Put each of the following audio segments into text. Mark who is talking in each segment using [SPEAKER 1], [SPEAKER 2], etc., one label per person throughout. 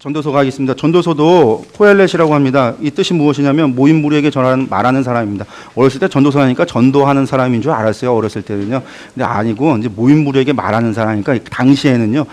[SPEAKER 1] 전도서가 있습니다. 전도서도 코엘렛이라고 합니다. 이 뜻이 무엇이냐면 모인 무리에게 말하는 사람입니다. 어렸을 때 전도서 하니까 전도하는 사람인 줄 알았어요. 어렸을 때는요. 근데 아니고 이제 모인 무리에게 말하는 사람이니까 당시에는요.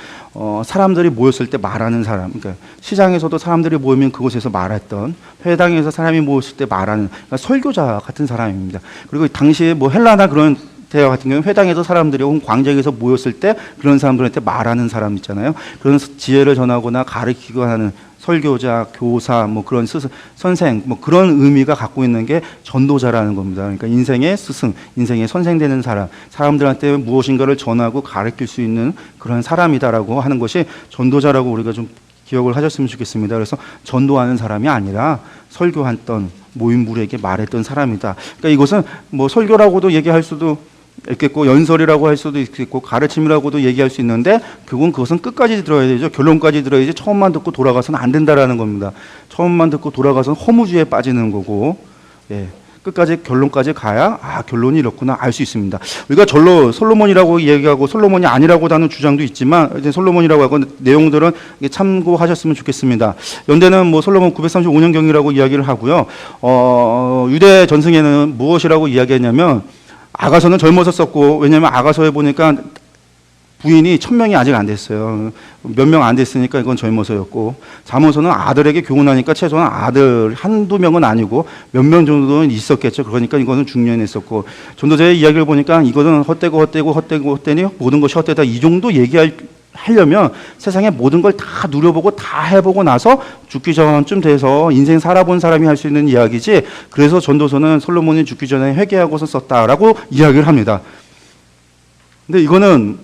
[SPEAKER 1] 사람들이 모였을 때 말하는 사람. 그러니까 시장에서도 사람들이 모이면 그곳에서 말했던, 회당에서 사람이 모였을 때 말하는, 그러니까 설교자 같은 사람입니다. 그리고 당시에 뭐 헬라나 그런 대화 같은 경우는 회당에서 사람들이 혹은 광장에서 모였을 때 그런 사람들한테 말하는 사람 있잖아요. 그런 지혜를 전하거나 가르치고 하는 설교자, 교사, 뭐 그런 선생, 뭐 그런 의미가 갖고 있는 게 전도자라는 겁니다. 그러니까 인생의 스승, 인생의 선생 되는 사람, 사람들한테 무엇인가를 전하고 가르칠 수 있는 그런 사람이다라고 하는 것이 전도자라고 우리가 좀 기억을 하셨으면 좋겠습니다. 그래서 전도하는 사람이 아니라 설교했던 모인 무리에게 말했던 사람이다. 그러니까 이것은 뭐 설교라고도 얘기할 수도 있겠고 연설이라고 할 수도 있겠고 가르침이라고도 얘기할 수 있는데 그것은 끝까지 들어야 되죠. 결론까지 들어야지 처음만 듣고 돌아가서는 안 된다라는 겁니다. 처음만 듣고 돌아가서는 허무주의에 빠지는 거고, 예, 끝까지 결론까지 가야 결론이 이렇구나 알 수 있습니다. 우리가 절로 솔로몬이라고 얘기하고 솔로몬이 아니라고 하는 주장도 있지만 이제 솔로몬이라고 하고 내용들은 참고하셨으면 좋겠습니다. 연대는 뭐 솔로몬 935년경이라고 이야기를 하고요. 유대 전승에는 무엇이라고 이야기했냐면 아가서는 젊어서 썼고, 왜냐하면 아가서에 보니까 부인이 1000명이 아직 안 됐어요. 몇 명 안 됐으니까 이건 젊어서였고, 잠언서는 아들에게 교훈하니까 최소한 아들 한두 명은 아니고 몇 명 정도는 있었겠죠. 그러니까 이거는 중년했었고, 전도자의 이야기를 보니까 이거는 헛되니 모든 것이 헛되다, 이 정도 하려면 세상의 모든 걸 다 누려보고 다 해보고 나서 죽기 전쯤 돼서 인생 살아본 사람이 할 수 있는 이야기지, 그래서 전도서는 솔로몬이 죽기 전에 회개하고서 썼다라고 이야기를 합니다. 근데 이거는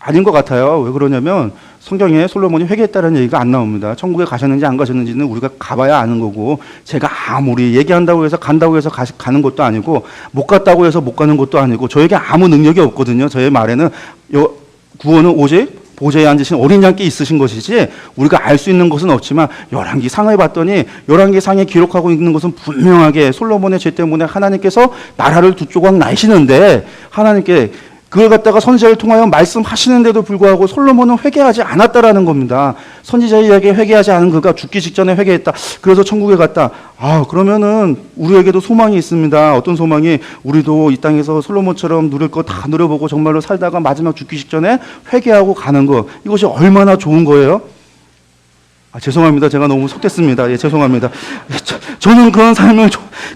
[SPEAKER 1] 아닌 것 같아요. 왜 그러냐면 성경에 솔로몬이 회개했다는 얘기가 안 나옵니다. 천국에 가셨는지 안 가셨는지는 우리가 가봐야 아는 거고, 제가 아무리 얘기한다고 해서 간다고 해서 가는 것도 아니고, 못 갔다고 해서 못 가는 것도 아니고, 저에게 아무 능력이 없거든요. 저의 말에는 구원은 오직 보좌에 앉으신 어린 양께 있으신 것이지 우리가 알 수 있는 것은 없지만, 열왕기 상을 봤더니 열왕기 상에 기록하고 있는 것은 분명하게 솔로몬의 죄 때문에 하나님께서 나라를 두 조각 나시는데, 하나님께 그걸 갖다가 선지자를 통하여 말씀하시는데도 불구하고 솔로몬은 회개하지 않았다라는 겁니다. 선지자의 이야기에 회개하지 않은 그가 죽기 직전에 회개했다, 그래서 천국에 갔다. 그러면은 우리에게도 소망이 있습니다. 어떤 소망이? 우리도 이 땅에서 솔로몬처럼 누릴 거 다 누려보고 정말로 살다가 마지막 죽기 직전에 회개하고 가는 거, 이것이 얼마나 좋은 거예요? 죄송합니다. 제가 너무 속됐습니다. 예, 죄송합니다. 저는 그런 삶을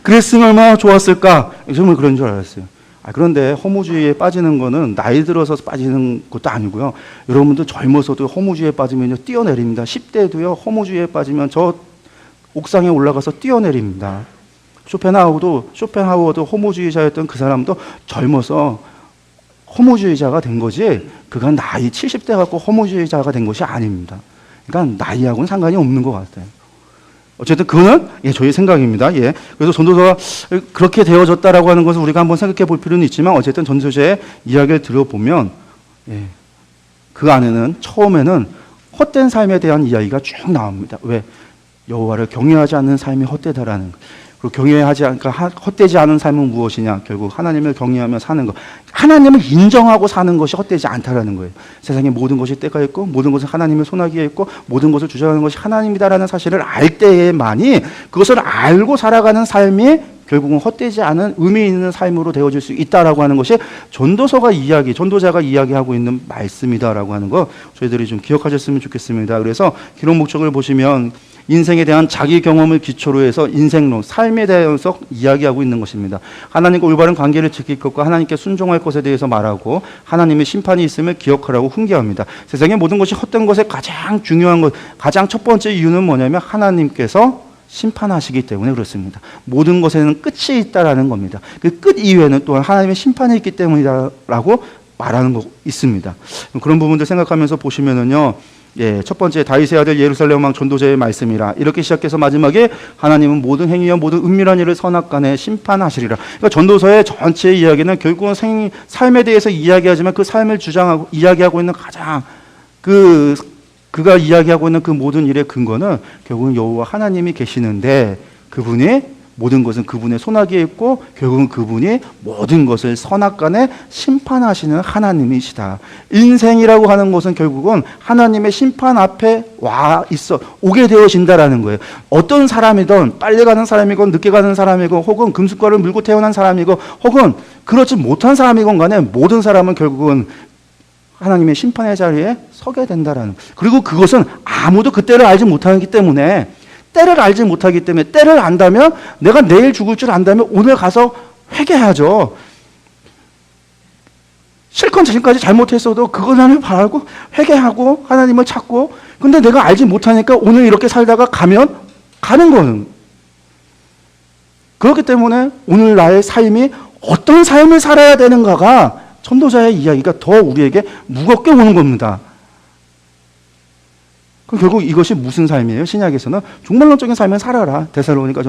[SPEAKER 1] 그랬으면 얼마나 좋았을까? 정말 그런 줄 알았어요. 그런데 허무주의에 빠지는 거는 나이 들어서 빠지는 것도 아니고요. 여러분들 젊어서도 허무주의에 빠지면요, 뛰어내립니다. 10대도요, 허무주의에 빠지면 저 옥상에 올라가서 뛰어내립니다. 쇼펜하우어도 허무주의자였던 그 사람도 젊어서 허무주의자가 된 거지, 그가 나이 70대 갖고 허무주의자가 된 것이 아닙니다. 그러니까 나이하고는 상관이 없는 것 같아요. 어쨌든 그거는 저희 생각입니다. 그래서 전도서가 그렇게 되어졌다라고 하는 것을 우리가 한번 생각해 볼 필요는 있지만 어쨌든 전도서의 이야기를 들어보면 그 안에는 처음에는 헛된 삶에 대한 이야기가 쭉 나옵니다. 왜? 여호와를 경외하지 않는 삶이 헛되다라는 것. 그리고 헛되지 않은 삶은 무엇이냐? 결국 하나님을 경외하며 사는 것. 하나님을 인정하고 사는 것이 헛되지 않다라는 거예요. 세상에 모든 것이 때가 있고 모든 것은 하나님의 손아귀에 있고 모든 것을 주장하는 것이 하나님이다라는 사실을 알 때에만이 그것을 알고 살아가는 삶이 결국은 헛되지 않은 의미 있는 삶으로 되어질 수 있다라고 하는 것이 전도자가 이야기하고 있는 말씀이다라고 하는 거 저희들이 좀 기억하셨으면 좋겠습니다. 그래서 기록 목적을 보시면 인생에 대한 자기 경험을 기초로 해서 인생론, 삶에 대해서 이야기하고 있는 것입니다. 하나님과 올바른 관계를 지킬 것과 하나님께 순종할 것에 대해서 말하고 하나님의 심판이 있음을 기억하라고 훈계합니다. 세상의 모든 것이 헛된 것의 가장 중요한 것, 가장 첫 번째 이유는 뭐냐면 하나님께서 심판하시기 때문에 그렇습니다. 모든 것에는 끝이 있다라는 겁니다. 그 끝 이후에는 또한 하나님의 심판이 있기 때문이다라고 말하는 거 있습니다. 그런 부분들 생각하면서 보시면은요. 첫 번째 다윗의 아들 예루살렘 왕 전도자의 말씀이라 이렇게 시작해서 마지막에 하나님은 모든 행위와 모든 은밀한 일을 선악간에 심판하시리라. 그러니까 전도서의 전체 이야기는 결국은 삶에 대해서 이야기하지만 그 삶을 주장하고 이야기하고 있는 가장 그가 이야기하고 있는 그 모든 일의 근거는 결국은 여호와 하나님이 계시는데 그분이 모든 것은 그분의 손아귀에 있고 결국은 그분이 모든 것을 선악간에 심판하시는 하나님이시다. 인생이라고 하는 것은 결국은 하나님의 심판 앞에 오게 되어진다라는 거예요. 어떤 사람이든 빨리 가는 사람이건 늦게 가는 사람이건 혹은 금숟가락을 물고 태어난 사람이건 혹은 그렇지 못한 사람이건 간에 모든 사람은 결국은 하나님의 심판의 자리에 서게 된다라는 거예요. 그리고 그것은 아무도 그때를 알지 못하기 때문에 때를 안다면 내가 내일 죽을 줄 안다면 오늘 가서 회개해야죠. 실컷 지금까지 잘못했어도 그것만을 바라고 회개하고 하나님을 찾고 근데 내가 알지 못하니까 오늘 이렇게 살다가 가는 거는 그렇기 때문에 오늘 나의 삶이 어떤 삶을 살아야 되는가가 전도자의 이야기가 더 우리에게 무겁게 오는 겁니다. 그럼 결국 이것이 무슨 삶이에요? 신약에서는 종말론적인 삶을 살아라. 데살로니가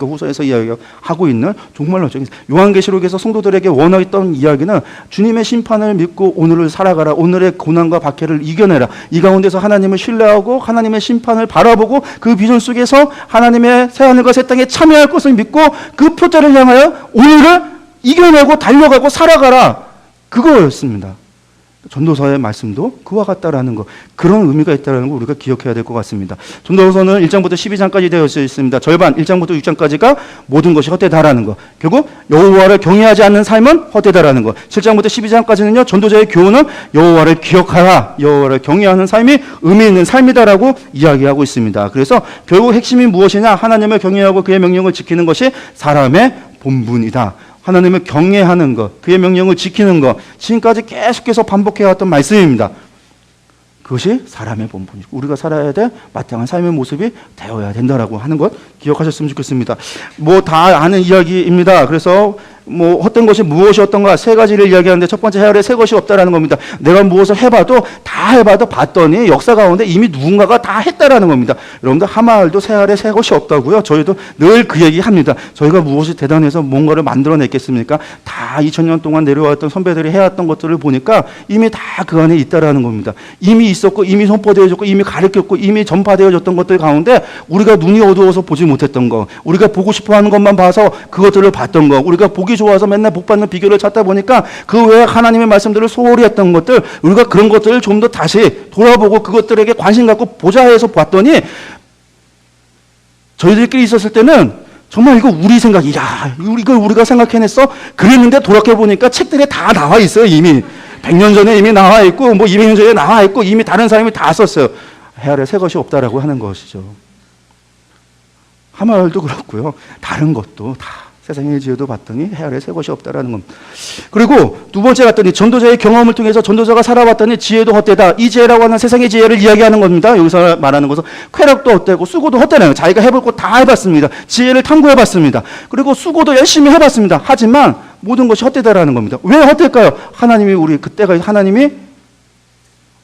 [SPEAKER 1] 후서에서 이야기하고 있는 종말론적인 요한계시록에서 성도들에게 원하였던 이야기는 주님의 심판을 믿고 오늘을 살아가라. 오늘의 고난과 박해를 이겨내라. 이 가운데서 하나님을 신뢰하고 하나님의 심판을 바라보고 그 비전 속에서 하나님의 새하늘과 새 땅에 참여할 것을 믿고 그 표자를 향하여 오늘을 이겨내고 달려가고 살아가라. 그거였습니다. 전도서의 말씀도 그와 같다라는 거, 그런 의미가 있다는 걸 우리가 기억해야 될 것 같습니다. 전도서는 1장부터 12장까지 되어 있습니다. 절반 1장부터 6장까지가 모든 것이 헛되다라는 거, 결국 여호와를 경외하지 않는 삶은 헛되다라는 거, 7장부터 12장까지는요 전도자의 교훈은 여호와를 기억하라, 여호와를 경외하는 삶이 의미 있는 삶이다라고 이야기하고 있습니다. 그래서 결국 핵심이 무엇이냐? 하나님을 경외하고 그의 명령을 지키는 것이 사람의 본분이다. 하나님을 경외하는 것, 그의 명령을 지키는 것, 지금까지 계속해서 반복해왔던 말씀입니다. 그것이 사람의 본분이고 우리가 살아야 될 마땅한 삶의 모습이 되어야 된다라고 하는 것 기억하셨으면 좋겠습니다. 다 아는 이야기입니다. 그래서 헛된 것이 무엇이 어떤가 세 가지를 이야기하는데 첫 번째 헤아릴 새 것이 없다라는 겁니다. 내가 무엇을 해봐도 봤더니 역사 가운데 이미 누군가가 다 했다라는 겁니다. 여러분들 하마을도 헤아릴 새 것이 없다고요. 저희도 늘 그 얘기합니다. 저희가 무엇이 대단해서 뭔가를 만들어냈겠습니까? 다 2000년 동안 내려왔던 선배들이 해왔던 것들을 보니까 이미 다 그 안에 있다라는 겁니다. 이미 있었고 이미 선포되어졌고 이미 가르쳤고 이미 전파되어졌던 것들 가운데 우리가 눈이 어두워서 보지 못했던 거, 우리가 보고 싶어하는 것만 봐서 그것들을 봤던 거, 우리가 보기 좋아서 맨날 복받는 비결을 찾다 보니까 그 외에 하나님의 말씀들을 소홀히 했던 것들, 우리가 그런 것들을 좀 더 다시 돌아보고 그것들에게 관심 갖고 보자 해서 봤더니 저희들끼리 있었을 때는 정말 이거 우리 생각이, 이걸 우리가 생각해냈어? 그랬는데 돌아보니까 책들에 다 나와 있어요. 이미 100년 전에 이미 나와 있고 200년 전에 나와 있고 이미 다른 사람이 다 썼어요. 헤아릴 새 것이 없다라고 하는 것이죠. 하마을도 그렇고요. 다른 것도 다 세상의 지혜도 봤더니 헤아릴 새 것이 없다라는 겁니다. 그리고 두 번째 갔더니 전도자의 경험을 통해서 전도자가 살아봤더니 지혜도 헛되다. 이 지혜라고 하는 세상의 지혜를 이야기하는 겁니다. 여기서 말하는 것은 쾌락도 헛되고 수고도 헛되네요. 자기가 해볼 거 다 해봤습니다. 지혜를 탐구해봤습니다. 그리고 수고도 열심히 해봤습니다. 하지만 모든 것이 헛되다라는 겁니다. 왜 헛될까요? 하나님이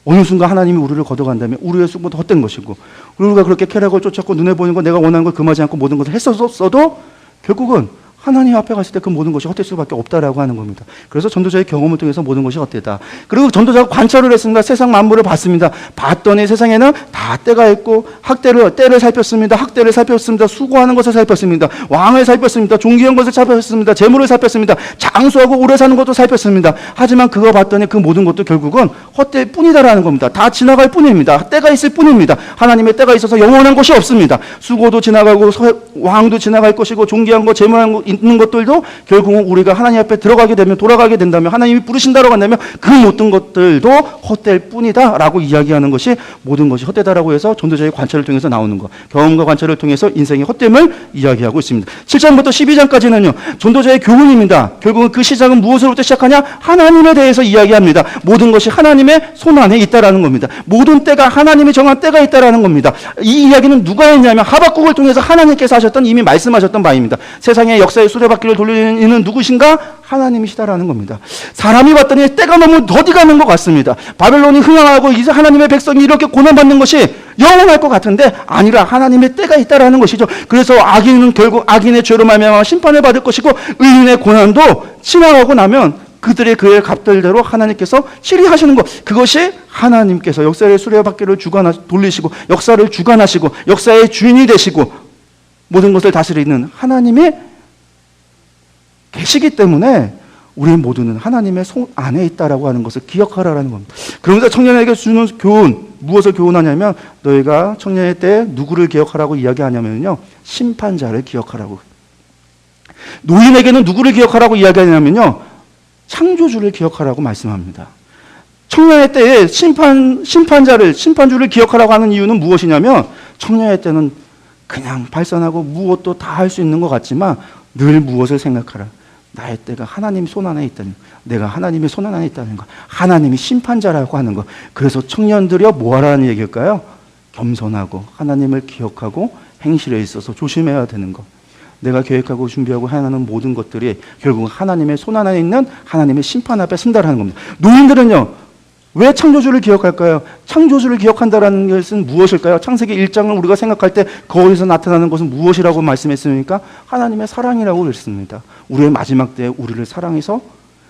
[SPEAKER 1] 어느 순간 하나님이 우리를 걷어간다면 우리의 수고도 헛된 것이고, 우리가 그렇게 쾌락을 쫓았고 눈에 보이는 거 내가 원하는 걸 금하지 않고 모든 것을 했었어도 결국은 하나님 앞에 갔을 때 그 모든 것이 헛될 수밖에 없다라고 하는 겁니다. 그래서 전도자의 경험을 통해서 모든 것이 헛되다. 그리고 전도자가 관찰을 했습니다. 세상 만물을 봤습니다. 봤더니 세상에는 다 때가 있고 때를 살폈습니다. 학대를 살폈습니다. 수고하는 것을 살폈습니다. 왕을 살폈습니다. 존귀한 것을 살폈습니다. 재물을 살폈습니다. 장수하고 오래 사는 것도 살폈습니다. 하지만 그거 봤더니 그 모든 것도 결국은 헛될 뿐이다라는 겁니다. 다 지나갈 뿐입니다. 때가 있을 뿐입니다. 하나님의 때가 있어서 영원한 것이 없습니다. 수고도 지나가고 왕도 지나갈 것이고 존귀한 것, 재물한 것 있는 것들도 결국은 우리가 하나님 앞에 들어가게 되면, 돌아가게 된다면, 하나님이 부르신다라고 한다면 그 모든 것들도 헛될 뿐이다 라고 이야기하는 것이 모든 것이 헛되다라고 해서 전도자의 관찰을 통해서 나오는 것, 경험과 관찰을 통해서 인생의 헛됨을 이야기하고 있습니다. 7장부터 12장까지는요 전도자의 교훈입니다. 결국은 그 시작은 무엇으로부터 시작하냐? 하나님에 대해서 이야기합니다. 모든 것이 하나님의 손 안에 있다라는 겁니다. 모든 때가 하나님이 정한 때가 있다라는 겁니다. 이 이야기는 누가 했냐면 하박국을 통해서 하나님께서 하셨던, 이미 말씀하셨던 바입니다. 세상의 역사의 수레바퀴를 돌리는 이는 누구신가? 하나님이시다라는 겁니다. 사람이 봤더니 때가 너무 더디 가는 것 같습니다. 바벨론이 흥황하고 이제 하나님의 백성이 이렇게 고난받는 것이 영원할 것 같은데 아니라 하나님의 때가 있다라는 것이죠. 그래서 악인은 결국 악인의 죄로 말미암아 심판을 받을 것이고, 의인의 고난도 지나가고 나면 그들의 그의 값들대로 하나님께서 치리하시는 것, 그것이 하나님께서 역사의 수레바퀴를 돌리시고 역사를 주관하시고 역사의 주인이 되시고 모든 것을 다스리는 하나님이 계시기 때문에 우리 모두는 하나님의 손 안에 있다라고 하는 것을 기억하라는 겁니다. 그러면서 청년에게 주는 교훈, 무엇을 교훈하냐면, 너희가 청년의 때 누구를 기억하라고 이야기하냐면요, 심판자를 기억하라고. 노인에게는 누구를 기억하라고 이야기하냐면요, 창조주를 기억하라고 말씀합니다. 청년의 때에 심판주를 기억하라고 하는 이유는 무엇이냐면, 청년의 때는 그냥 발산하고 무엇도 다 할 수 있는 것 같지만 늘 무엇을 생각하라? 나의 때가 하나님 손 안에 있다는 것, 내가 하나님의 손 안에 있다는 것, 하나님이 심판자라고 하는 것. 그래서 청년들이여 뭐하라는 얘기일까요? 겸손하고 하나님을 기억하고 행실에 있어서 조심해야 되는 것. 내가 계획하고 준비하고 행하는 모든 것들이 결국은 하나님의 손 안에 있는 하나님의 심판 앞에 선다라는 겁니다. 노인들은요, 왜 창조주를 기억할까요? 창조주를 기억한다는 것은 무엇일까요? 창세기 1장을 우리가 생각할 때 거기서 나타나는 것은 무엇이라고 말씀했습니까? 하나님의 사랑이라고 그랬습니다. 우리의 마지막 때에 우리를 사랑해서,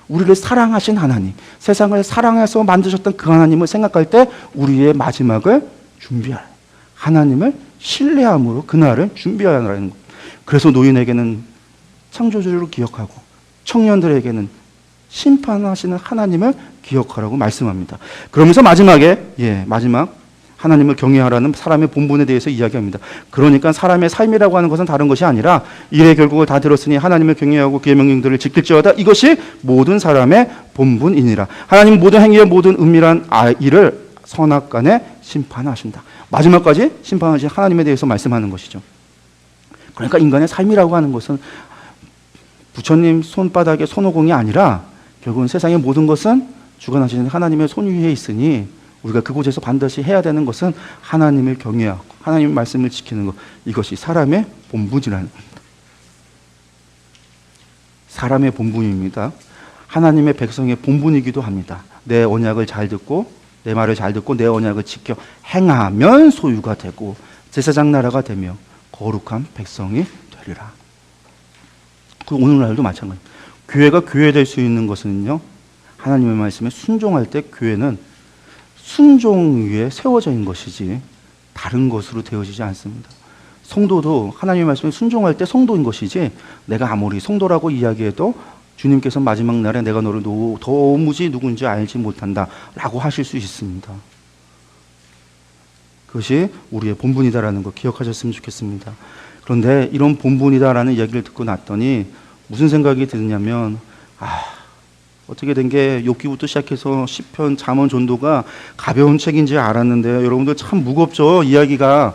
[SPEAKER 1] 우리를 사랑하신 하나님, 세상을 사랑해서 만드셨던 그 하나님을 생각할 때 우리의 마지막을 준비할, 하나님을 신뢰함으로 그날을 준비하라는 것. 그래서 노인에게는 창조주를 기억하고 청년들에게는 심판하시는 하나님을 기억하라고 말씀합니다. 그러면서 마지막 하나님을 경외하라는 사람의 본분에 대해서 이야기합니다. 그러니까 사람의 삶이라고 하는 것은 다른 것이 아니라 일의 결국을 다 들었으니 하나님을 경외하고 그의 명령들을 지킬지어다. 이것이 모든 사람의 본분이니라. 하나님 모든 행위의 모든 은밀한 일을 선악간에 심판하신다. 마지막까지 심판하신 하나님에 대해서 말씀하는 것이죠. 그러니까 인간의 삶이라고 하는 것은 부처님 손바닥에 손오공이 아니라 결국은 세상의 모든 것은 주관하시는 하나님의 손 위에 있으니 우리가 그곳에서 반드시 해야 되는 것은 하나님을 경외하고 하나님의 말씀을 지키는 것, 이것이 사람의 본분이라는 겁니다. 사람의 본분입니다. 하나님의 백성의 본분이기도 합니다. 내 언약을 잘 듣고 내 말을 잘 듣고 내 언약을 지켜 행하면 소유가 되고 제사장 나라가 되며 거룩한 백성이 되리라. 그 오늘날도 마찬가지입니다. 교회가 교회될 수 있는 것은요, 하나님의 말씀에 순종할 때 교회는 순종 위에 세워져 있는 것이지 다른 것으로 되어지지 않습니다. 성도도 하나님의 말씀에 순종할 때 성도인 것이지, 내가 아무리 성도라고 이야기해도 주님께서 마지막 날에 내가 너를 도무지 누군지 알지 못한다 라고 하실 수 있습니다. 그것이 우리의 본분이다라는 거 기억하셨으면 좋겠습니다. 그런데 이런 본분이다라는 이야기를 듣고 났더니 무슨 생각이 드냐면, 어떻게 된 게 욥기부터 시작해서 시편, 잠언, 전도가 가벼운 책인지 알았는데요. 여러분들 참 무겁죠. 이야기가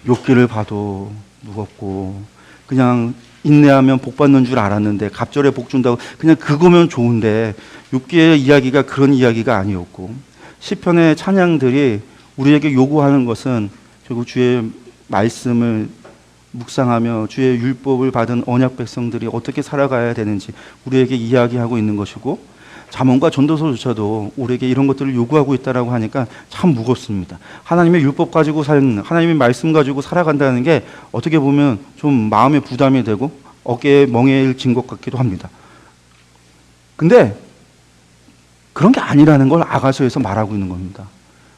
[SPEAKER 1] 욥기를 봐도 무겁고, 그냥 인내하면 복 받는 줄 알았는데 갑절에 복 준다고 그냥 그거면 좋은데, 욥기의 이야기가 그런 이야기가 아니었고, 시편의 찬양들이 우리에게 요구하는 것은 결국 주의 말씀을 묵상하며 주의 율법을 받은 언약 백성들이 어떻게 살아가야 되는지 우리에게 이야기하고 있는 것이고, 잠언과 전도서조차도 우리에게 이런 것들을 요구하고 있다라고 하니까 참 무겁습니다. 하나님의 율법 가지고 하나님의 말씀 가지고 살아간다는 게 어떻게 보면 좀 마음의 부담이 되고 어깨에 멍에를 진 것 같기도 합니다. 근데 그런 게 아니라는 걸 아가서에서 말하고 있는 겁니다.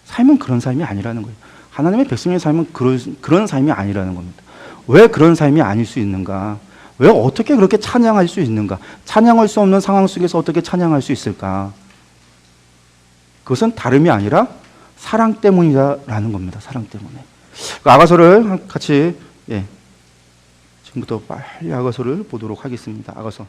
[SPEAKER 1] 삶은 그런 삶이 아니라는 거예요. 하나님의 백성의 삶은 그런 삶이 아니라는 겁니다. 왜 그런 삶이 아닐 수 있는가? 왜 어떻게 그렇게 찬양할 수 있는가? 찬양할 수 없는 상황 속에서 어떻게 찬양할 수 있을까? 그것은 다름이 아니라 사랑 때문이라는 겁니다. 사랑 때문에. 아가서를 같이 지금부터 빨리 아가서를 보도록 하겠습니다. 아가서.